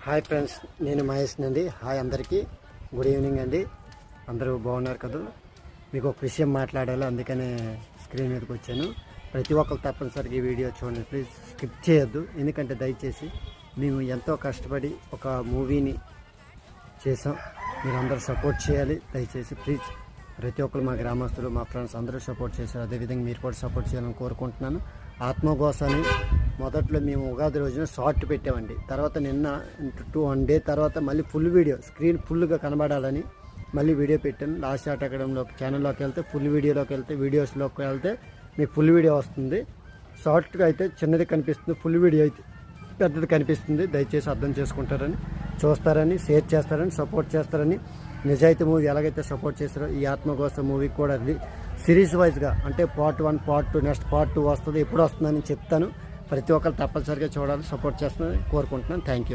Hi friends, నేను మహేష్ నండి. Hi అందరికీ, గుడ్ ఈవినింగ్ అండి. అందరూ బాగున్నారు కదా. మీకు ఒక విషయం మాట్లాడాలి, అందుకనే స్క్రీన్ మీదకి వచ్చాను. ప్రతి ఒక్కరు తప్పనిసరిగా ఈ వీడియో చూడండి, ప్లీజ్ స్కిప్ చేయొద్దు. ఎందుకంటే దయచేసి మేము ఎంతో కష్టపడి ఒక మూవీని చేసాం, మీరు అందరూ సపోర్ట్ చేయాలి దయచేసి ప్లీజ్. ప్రతి ఒక్కరు మా గ్రామస్తులు, మా ఫ్రెండ్స్ అందరూ సపోర్ట్ చేశారు. అదేవిధంగా మీరు కూడా సపోర్ట్ చేయాలని కోరుకుంటున్నాను. ఆత్మఘోషని మొదట్లో మేము ఉగాది రోజున షార్ట్ పెట్టామండి. తర్వాత నిన్న 1 డే తర్వాత మళ్ళీ ఫుల్ వీడియో, స్క్రీన్ ఫుల్గా కనబడాలని మళ్ళీ వీడియో పెట్టాను. లాస్ట్ ఆటగడంలోకి ఛానల్లోకి వెళ్తే, ఫుల్ వీడియోలోకి వెళ్తే, వీడియోస్లోకి వెళ్తే మీకు ఫుల్ వీడియో వస్తుంది. షార్ట్గా అయితే చిన్నది కనిపిస్తుంది, ఫుల్ వీడియో అయితే పెద్దది కనిపిస్తుంది. దయచేసి అర్థం చేసుకుంటారని, చూస్తారని, షేర్ చేస్తారని, సపోర్ట్ చేస్తారని. నిజాయితీ మూవీ ఎలాగైతే సపోర్ట్ చేస్తారో ఈ ఆత్మఘోష మూవీ కూడా సిరీస్ వైజ్గా, అంటే పార్ట్ 1, పార్ట్ 2, నెక్స్ట్ పార్ట్ 2 వస్తుంది. ఎప్పుడు వస్తుందని చెప్తాను. ప్రతి ఒక్కరు తప్పనిసరిగా చూడాలి, సపోర్ట్ చేస్తానని కోరుకుంటున్నాను. Thank you.